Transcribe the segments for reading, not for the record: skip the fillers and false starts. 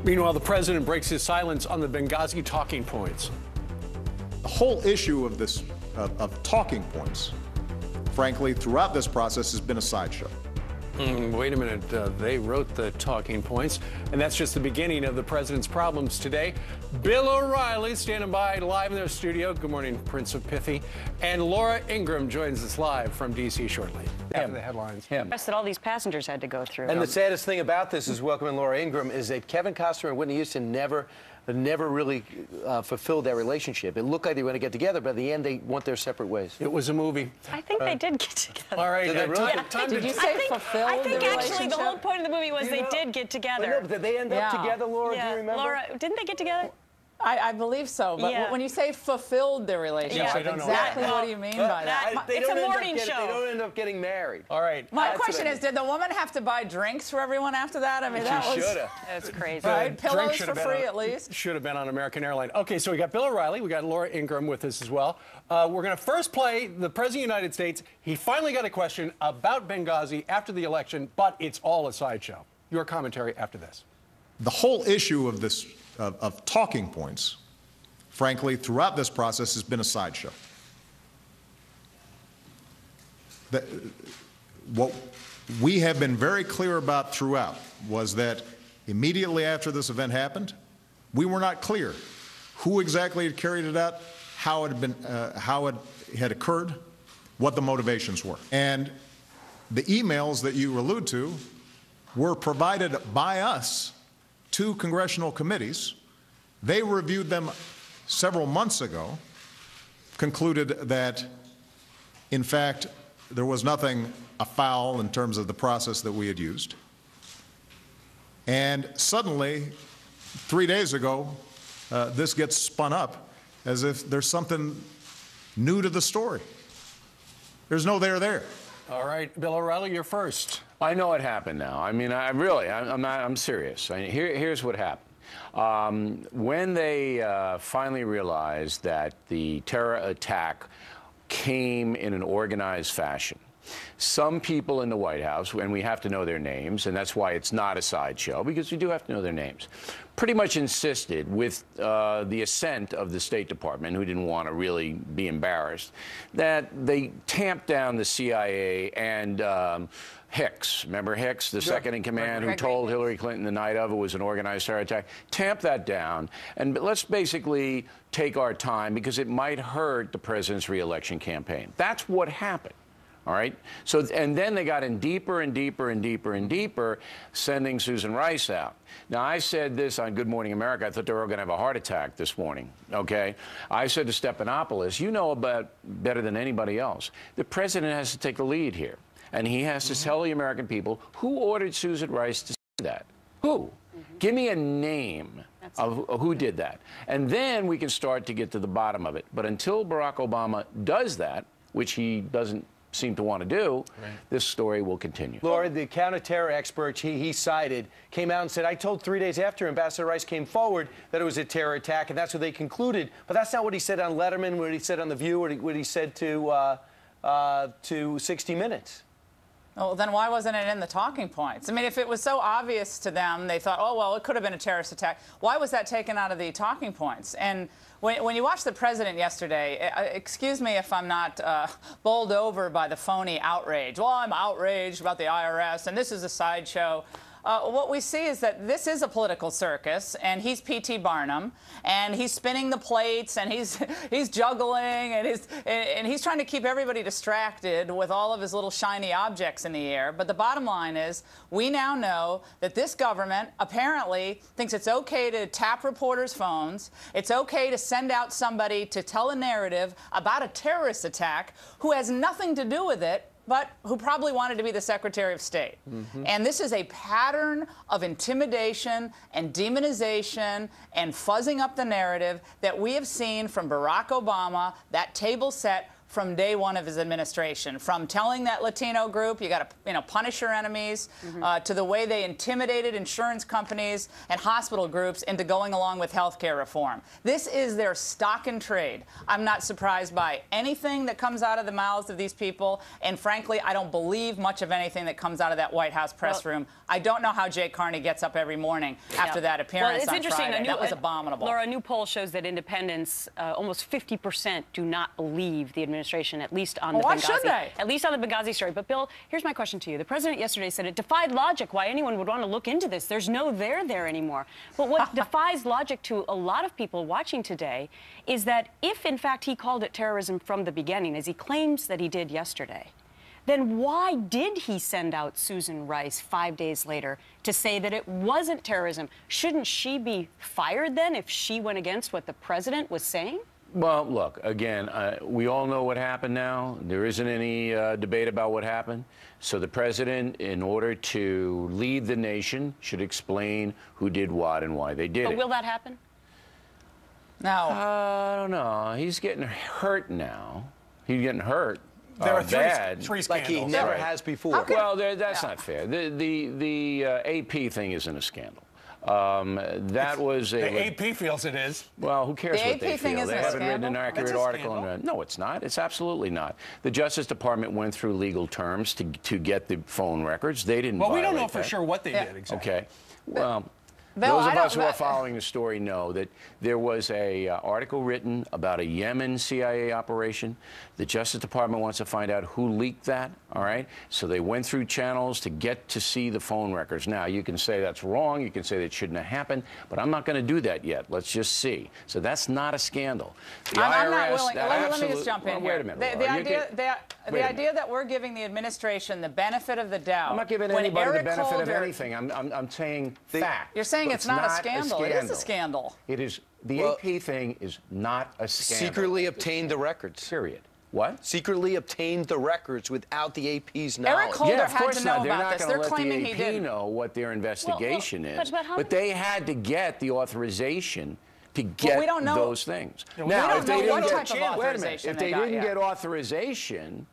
Meanwhile, the president breaks his silence on the Benghazi talking points. The whole issue of this, of talking points, frankly, throughout this process has been a sideshow. Wait a minute, they wrote the talking points, and that's just the beginning of the president's problems today. Bill O'Reilly standing by live in their studio. Good morning, Prince of Pithy. And Laura Ingraham joins us live from D.C. shortly. After the headlines. That all these passengers had to go through. And the saddest thing about this is welcoming Laura Ingraham is that Kevin Costner and Whitney Houston never really fulfilled their relationship. It looked like they were going to get together, but at the end, they went their separate ways. It was a movie. I think they did get together. All right. Did they really? Did you say fulfill I think the actually the whole point of the movie was they did get together. No, but did they end up together, Laura? Do you remember? Laura, didn't they get together? I believe so, but when you say fulfilled the relationship, exactly what do you mean by that? It's a morning show. They don't end up getting married. All right. My question is, did the woman have to buy drinks for everyone after that? I mean, that was... should have. That's crazy. Right? Pillows for free, at least. Should have been on American Airlines. Okay, so we got Bill O'Reilly. We got Laura Ingraham with us as well. We're going to first play the President of the United States. He finally got a question about Benghazi after the election, but it's all a sideshow. Your commentary after this. The whole issue of this, of talking points, frankly, throughout this process has been a sideshow. What we have been very clear about throughout was that immediately after this event happened, we were not clear who exactly had carried it out, how it had occurred, what the motivations were. And the emails that you allude to were provided by us to congressional committees. They reviewed them several months ago, concluded that, in fact, there was nothing afoul in terms of the process that we had used. And suddenly, 3 days ago, this gets spun up as if there's something new to the story. There's no there. All right, Bill O'Reilly, you're first. I know what happened now. I mean, I'm serious. Here's what happened. When they finally realized that the terror attack came in an organized fashion, some people in the White House, and we have to know their names, and that's why it's not a sideshow, because we do have to know their names, pretty much insisted, with the assent of the State Department, who didn't want to really be embarrassed, that they tamped down the CIA and Hicks, remember Hicks, the second in command, who told Hillary Clinton the night of it was an organized terror attack, tamp that down, and let's basically take our time because it might hurt the president's reelection campaign. That's what happened. All right. So, and then they got in deeper and deeper and deeper and deeper, sending Susan Rice out. Now, I said this on Good Morning America. I thought they were going to have a heart attack this morning. Okay. I said to Stephanopoulos, you know about better than anybody else, the president has to take the lead here. And he has to tell the American people who ordered Susan Rice to say that. Who? Give me a name of who did that. And then we can start to get to the bottom of it. But until Barack Obama does that, which he doesn't seem to want to do, this story will continue. Laura, the counterterror expert he cited came out and said, I told 3 days after Ambassador Rice came forward that it was a terror attack, and that's what they concluded. But that's not what he said on Letterman, what he said on The View, what he said to 60 Minutes. Well, then why wasn't it in the talking points? I mean, if it was so obvious to them, they thought, oh, well, it could have been a terrorist attack. Why was that taken out of the talking points? And when you watch the president yesterday, excuse me if I'm not bowled over by the phony outrage. Well, I'm outraged about the IRS, and this is a sideshow. What we see is that this is a political circus, and he's P.T. Barnum, and he's spinning the plates, and he's juggling, and he's trying to keep everybody distracted with all of his little shiny objects in the air. But the bottom line is, we now know that this government apparently thinks it's okay to tap reporters' phones, it's okay to send out somebody to tell a narrative about a terrorist attack who has nothing to do with it, but who probably wanted to be the Secretary of State. And this is a pattern of intimidation and demonization and fuzzing up the narrative that we have seen from Barack Obama, that table set from day one of his administration, from telling that Latino group, you got to punish your enemies, to the way they intimidated insurance companies and hospital groups into going along with health care reform. This is their stock in trade. I'm not surprised by anything that comes out of the mouths of these people, and frankly, I don't believe much of anything that comes out of that White House press room. I don't know how Jay Carney gets up every morning after that appearance on Friday. That was abominable. Laura, a new poll shows that independents, almost 50%, do not believe the administration, at least on the Benghazi. Why should they? At least on the Benghazi story. But, Bill, here's my question to you. The president yesterday said it defied logic why anyone would want to look into this. There's no there anymore. But what defies logic to a lot of people watching today is that if, in fact, he called it terrorism from the beginning, as he claims that he did yesterday, then why did he send out Susan Rice 5 days later to say that it wasn't terrorism? Shouldn't she be fired then if she went against what the president was saying? Well, look, again, we all know what happened now. There isn't any debate about what happened. So the president, in order to lead the nation, should explain who did what and why they did it. But will that happen? No. I don't know. He's getting hurt now. He's getting hurt. There are three scandals. Like he never has before. Well, that's not fair. The AP thing isn't a scandal. That was The AP feels it is. Well, who cares The what AP they thing feel? isn't They a haven't written an scandal? accurate It's a article. scandal. No, it's not. It's absolutely not. The Justice Department went through legal terms to get the phone records. They didn't. Well, we don't know violate for that. sure what they did exactly. Okay. Well, Bill, those of I don't- us who are following the story know that there was a article written about a Yemen CIA operation. The Justice Department wants to find out who leaked that, all right? So they went through channels to get to see the phone records. Now, you can say that's wrong. You can say that shouldn't have happened. But I'm not going to do that yet. Let's just see. So that's not a scandal. The I'm not IRS, willing. Let me just jump in well, here. Wait a minute, The Laura. You idea, can- the wait a idea minute. that we're giving the administration the benefit of the doubt. I'm not giving when anybody Eric the benefit of Holder- anything. I'm saying fact. You're saying But it's not a scandal. It is a scandal. It is. The Well, AP thing is not a scandal. Secretly obtained the records. Period. What? Secretly obtained the records without the AP's knowledge. Eric Holder Yeah, of had course to know not. They're about not this. going They're to let claiming the he AP didn't. know what their investigation is. but how- they had to get the authorization to get we don't know- those things. we Now, don't if they know didn't what get, type of wait a minute, authorization if they they got didn't yet. get authorization,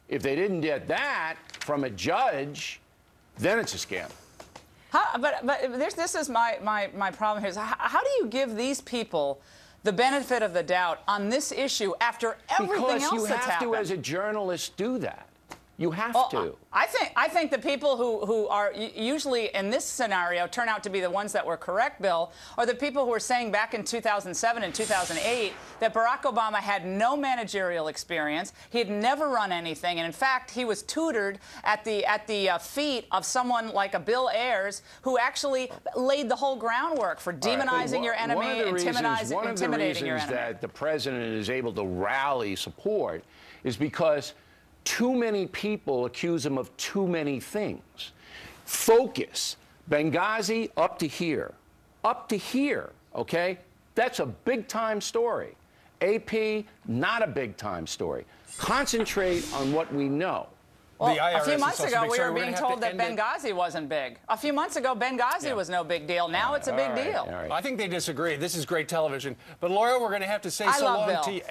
if they didn't get that from a judge, then it's a scandal. But this is my problem here. Is how do you give these people the benefit of the doubt on this issue after everything Because else you that's have happened? to, as a journalist, do that. You have Well, to. I think the people who are usually in this scenario turn out to be the ones that were correct, Bill, are the people who were saying back in 2007 and 2008 that Barack Obama had no managerial experience, he had never run anything, and in fact he was tutored at the feet of someone like a Bill Ayers who actually laid the whole groundwork for demonizing your enemy, intimidating your enemy. One of the reasons that the president is able to rally support is because too many people accuse him of too many things. Focus. Benghazi up to here. Up to here, okay? That's a big-time story. AP, not a big-time story. Concentrate on what we know. Well, The IRS a few is months also ago, big. we Sorry, were we're being gonna have told to that end it. Benghazi wasn't big. A few months ago, Benghazi was no big deal. Now it's a big deal. All right. I think they disagree. This is great television. But, Laura, we're going to have to say I so love long Bill. to you.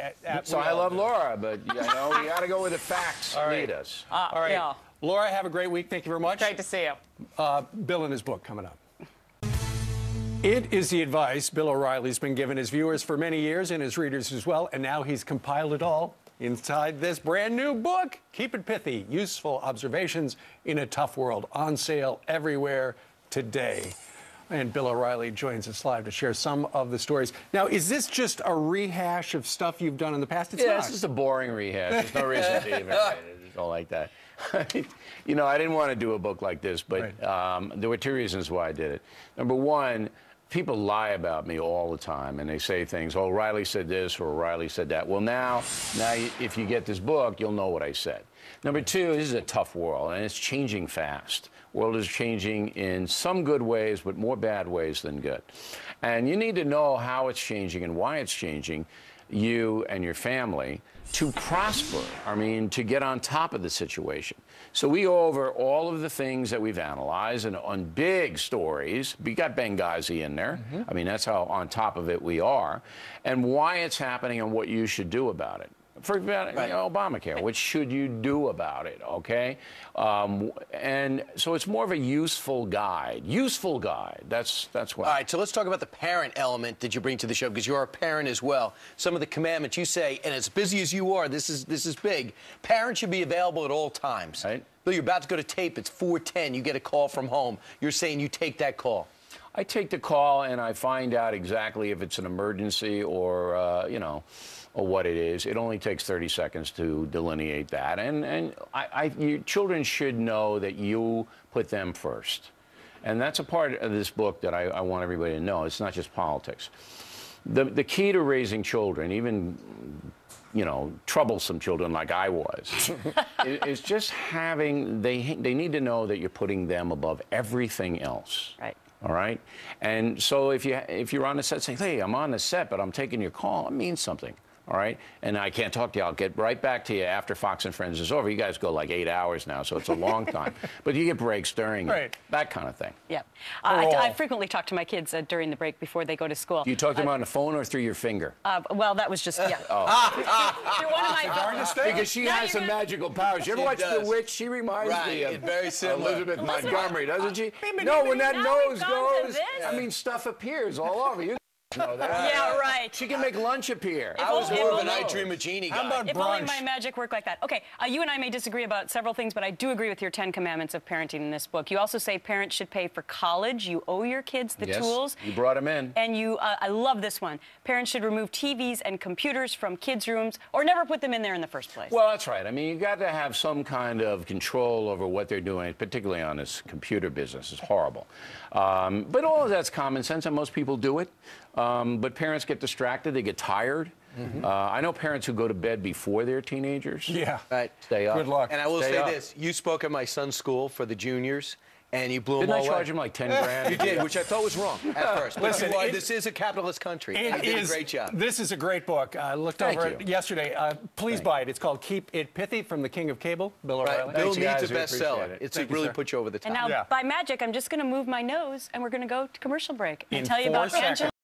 So I love Laura, but you know, we got to go with the facts. Lead us. All right. Yeah. Laura, have a great week. Thank you very much. Great to see you. Bill and his book coming up. It is the advice Bill O'Reilly's been giving his viewers for many years and his readers as well, and now he's compiled it all inside this brand new book. Keep it pithy, useful observations in a tough world. On sale everywhere today. And Bill O'Reilly joins us live to share some of the stories. Now, is this just a rehash of stuff you've done in the past? It's Yeah, not. this is a boring rehash. There's no reason to even write it. It's all like that. You know, I didn't want to do a book like this, but there were two reasons why I did it. Number one, people lie about me all the time, and they say things, oh, O'Reilly said this or O'Reilly said that. Well, now if you get this book, you'll know what I said. Number two, this is a tough world, and it's changing fast. The world is changing in some good ways, but more bad ways than good. And you need to know how it's changing and why it's changing, you and your family, to prosper. I mean, to get on top of the situation. So we go over all of the things that we've analyzed, and on big stories, we got Benghazi in there. I mean, that's how on top of it we are, and why it's happening and what you should do about it. For Obamacare. What should you do about it, okay? And so it's more of a useful guide. Useful guide. That's what. All right, so let's talk about the parent element that you bring to the show, because you're a parent as well. Some of the commandments you say, and as busy as you are, this is big. Parents should be available at all times. Right. Bill, you're about to go to tape. It's 4:10. You get a call from home. You're saying you take that call. I take the call and I find out exactly if it's an emergency or, you know, or what it is. It only takes 30 seconds to delineate that. And your children should know that you put them first. And that's a part of this book that I want everybody to know. It's not just politics. The key to raising children, even, you know, troublesome children like I was, is just having, they need to know that you're putting them above everything else. Right. All right? And so if you're on the set saying, hey, I'm on the set, but I'm taking your call, it means something. All right? And I can't talk to you. I'll get right back to you after Fox and Friends is over. You guys go like 8 hours now, so it's a long time. But you get breaks during it, that kind of thing. Yeah. I frequently talk to my kids during the break before they go to school. Do you talk to them on the phone or through your finger? Well, that was just, yeah. Through one of my because she has some magical powers. You ever watch The Witch? She reminds me of very similar. Elizabeth Montgomery, doesn't she? No, when that nose goes, I mean, stuff appears all over you. Know that. Yeah, right. She can make lunch appear. I was more of an I Dream of Jeannie guy. How about If brunch? only my magic worked like that. Okay, you and I may disagree about several things, but I do agree with your 10 commandments of parenting in this book. You also say parents should pay for college. You owe your kids the tools. You brought them in. And you, I love this one. Parents should remove TVs and computers from kids' rooms or never put them in there in the first place. Well, that's right. I mean, you got to have some kind of control over what they're doing, particularly on this computer business. It's horrible. But all of that's common sense, and most people do it. But parents get distracted. They get tired. I know parents who go to bed before their teenagers. Yeah. Right. Stay up. Good luck. And I will Stay say up. this. You spoke at my son's school for the juniors, and you blew them Didn't all I charge away. him like 10 grand? You did, which I thought was wrong at first. But Listen, this is a capitalist country. You did a great job. This is a great book. I looked Thank over you. it yesterday. Please buy it. It's called Keep It Pithy from the King of Cable, Bill O'Reilly. Bill Thanks, needs guys. a We appreciate bestseller. it. It's Thank you, really sir. put you over the top. And now, by magic, I'm just going to move my nose, and we're going to go to commercial break and In tell you 4 about seconds. Angela.